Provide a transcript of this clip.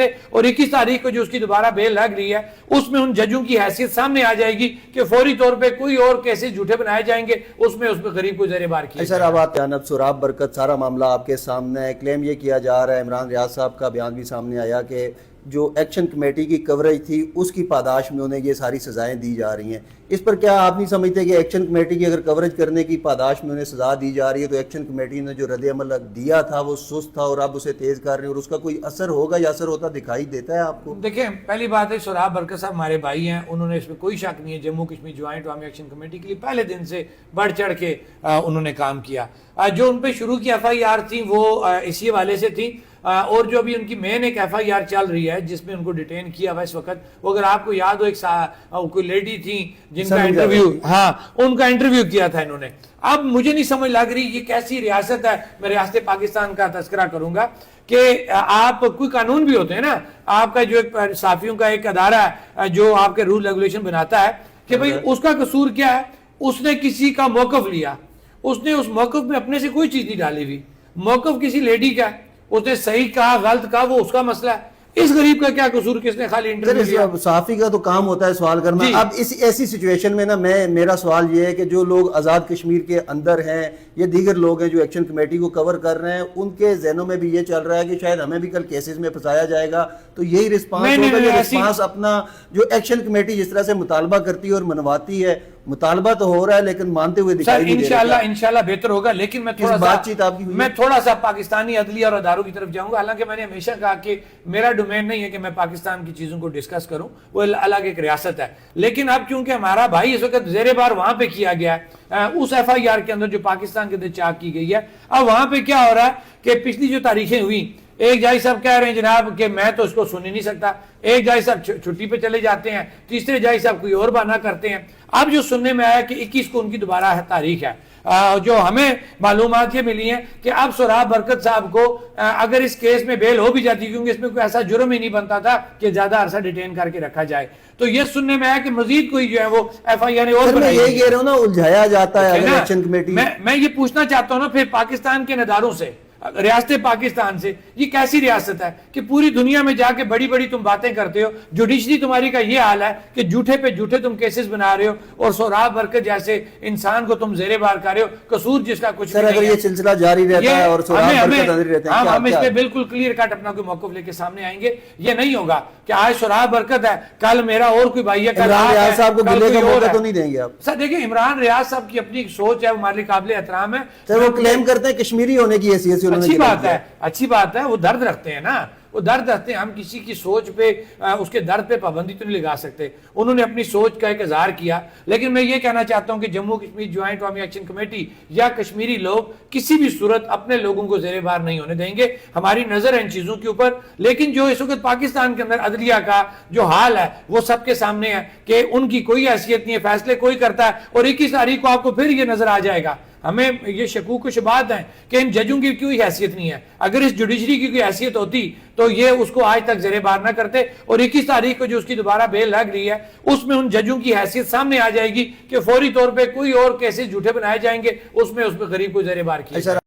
اور 21 تاریخ کو جو اس کی دوبارہ بیل لگ رہی ہے اس میں ان ججوں کی حیثیت سامنے آ جائے گی کہ فوری طور پہ کوئی اور کیسز جھوٹے بنائے جائیں گے، اس میں غریب کو زیر بار کیا سر اب آپ جانب سوراب برکت سارا معاملہ آپ کے سامنے ہے، کلیم یہ کیا جا رہا ہے، عمران ریاض صاحب کا بیان بھی سامنے آیا کہ جو ایکشن کمیٹی کی کوریج تھی اس کی پاداش میں انہیں یہ ساری سزائیں دی جا رہی ہیں، اس پر کیا آپ نہیں سمجھتے کہ ایکشن کمیٹی کی اگر کوریج کرنے کی پاداش میں انہیں سزا دی جا رہی ہے تو ایکشن کمیٹی نے جو رد عمل دیا تھا وہ سست تھا اور اب اسے تیز کر رہے ہیں، اور اس کا کوئی اثر ہوگا یا اثر ہوتا دکھائی دیتا ہے آپ کو؟ دیکھیں پہلی بات ہے سوراب برکت صاحب ہمارے بھائی ہیں، انہوں نے اس میں کوئی شک نہیں ہے، جموں کشمیر جوائنٹ عوامی ایکشن کمیٹی کے لیے پہلے دن سے بڑھ چڑھ کے انہوں نے کام کیا، جو ان پہ شروع کی ایف آئی آر تھی وہ اسی حوالے سے تھی، اور جو ابھی ان کی مین ایک ایف آئی آر چل رہی ہے جس میں ان کو ڈیٹین کیا ہوا اس وقت، وہ اگر آپ کو یاد ہو ایک کوئی لیڈی تھی جن کا انٹرویو ان کا انٹرویو کیا تھا انہوں نے۔ اب مجھے نہیں سمجھ لگ رہی یہ کیسی ریاست ہے، میں ریاست پاکستان کا تذکرہ کروں گا کہ آپ کوئی قانون بھی ہوتے ہیں نا، آپ کا جو ایک صحافیوں کا ایک ادارہ ہے جو آپ کے رول ریگولیشن بناتا ہے کہ بھئی اس کا قصور کیا ہے، اس نے کسی کا موقف لیا، اس نے اس موقف میں اپنے سے کوئی چیز نہیں ڈالی ہوئی، موقف کسی لیڈی کا ہے، اس نے صحیح کہا غلط کہا وہ اس کا مسئلہ ہے، اس غریب کا کیا قصور کس نے خالی انٹرویو لیا؟ صحافی کا تو کام ہوتا ہے سوال کرنا۔ اب اس ایسی سچویشن میں نا میرا سوال یہ ہے کہ جو لوگ آزاد کشمیر کے اندر ہیں یا دیگر لوگ ہیں جو ایکشن کمیٹی کو کور کر رہے ہیں، ان کے ذہنوں میں بھی یہ چل رہا ہے کہ شاید ہمیں بھی کل کیسز میں پھنسایا جائے گا، تو یہی رسپانس ہوگا کہ رسپانس اپنا جو ایکشن کمیٹی جس طرح سے مطالبہ کرتی ہے اور منواتی ہے، مطالبہ تو ہو رہا ہے لیکن مانتے ہوئے دکھائی نہیں دے رہا۔ انشاءاللہ بہتر ہوگا، لیکن میں تھوڑا سا پاکستانی عدلیہ اور اداروں کی طرف جاؤں گا، حالانکہ میں نے ہمیشہ کہا کہ میرا ڈومین نہیں ہے کہ میں پاکستان کی چیزوں کو ڈسکس کروں، وہ الگ ایک ریاست ہے، لیکن اب چونکہ ہمارا بھائی اس وقت زیر بار وہاں پہ کیا گیا ہے اس ایف آئی آر کے اندر جو پاکستان کے اندر چاک کی گئی ہے، اب وہاں پہ کیا ہو رہا ہے کہ پچھلی جو تاریخیں ہوئی، ایک جائی صاحب کہہ رہے ہیں جناب کہ میں تو اس کو سن ہی نہیں سکتا، ایک جائی صاحب چھٹی پہ چلے جاتے ہیں، تیسرے جائی صاحب کوئی اور بہانہ کرتے ہیں۔ اب جو سننے میں آیا کہ 21 کو ان کی دوبارہ تاریخ ہے، جو ہمیں معلومات یہ ملی ہیں کہ اب سوراب برکت صاحب کو اگر اس کیس میں بیل ہو بھی جاتی، کیونکہ اس میں کوئی ایسا جرم ہی نہیں بنتا تھا کہ زیادہ عرصہ ڈیٹین کر کے رکھا جائے، تو یہ سننے میں آیا کہ مزید کوئی جو ہے وہ ایف آئی آر اور میں یہ کہہ رہا ہوں نا الجھایا جاتا ہے الیکشن کمیٹی۔ میں یہ پوچھنا چاہتا ہوں نا پھر پاکستان کے نداروں سے، ریاست پاکستان سے، یہ کیسی ریاست ہے کہ پوری دنیا میں جا کے بڑی بڑی تم باتیں کرتے ہو، جوڈیشری تمہاری کا یہ حال ہے کہ جھوٹے پہ جھوٹے تم کیسز بنا رہے ہو، اور سوراب برکت جیسے انسان کو تم زیر بار کر رہے ہو، قصور جس کا کچھ نہیں ہے۔ اگر یہ سلسلہ جاری رہتا ہے اور سوراب برکت اندر رہتے ہیں، ہم اس پہ بالکل کلیئر کٹ اپنا کوئی موقف لے کے سامنے آئیں گے، یہ نہیں ہوگا کہ آج سوراب برکت ہے کل میرا اور کوئی بھائی ہے، عمران ریاض صاحب کو گلے کا موقع تو نہیں دیں گے آپ؟ سر دیکھیں عمران ریاض صاحب کی اپنی ایک سوچ ہے، وہ ہمارے قابل احترام ہے، سر وہ کلیم کرتے ہیں کشمیری ہونے کی حیثیت سے، اچھی بات ہے، وہ درد رکھتے ہیں نا، وہ درد رکھتے ہیں، ہم کسی کی سوچ پہ اس کے درد پہ پابندی تو نہیں لگا سکتے، انہوں نے اپنی سوچ کا ایک اظہار کیا، لیکن میں یہ کہنا چاہتا ہوں کہ جموں کشمیر جوائنٹ عوامی ایکشن کمیٹی یا کشمیری لوگ کسی بھی صورت اپنے لوگوں کو زیر بار نہیں ہونے دیں گے، ہماری نظر ہے ان چیزوں کے اوپر، لیکن جو اس وقت پاکستان کے اندر عدلیہ کا جو حال ہے وہ سب کے سامنے ہے کہ ان کی کوئی حیثیت نہیں ہے، فیصلے کوئی کرتا ہے، اور 21 تاریخ کو آپ کو پھر یہ نظر آ جائے گا۔ ہمیں یہ شکوک و شبہات ہیں کہ ان ججوں کی کوئی حیثیت نہیں ہے، اگر اس جوڈیشری کی کوئی حیثیت ہوتی تو یہ اس کو آج تک زیر بار نہ کرتے، اور 21 تاریخ کو جو اس کی دوبارہ بیل لگ رہی ہے اس میں ان ججوں کی حیثیت سامنے آ جائے گی کہ فوری طور پہ کوئی اور کیسز جھوٹے بنائے جائیں گے، اس میں غریب کو زیر بار کیا۔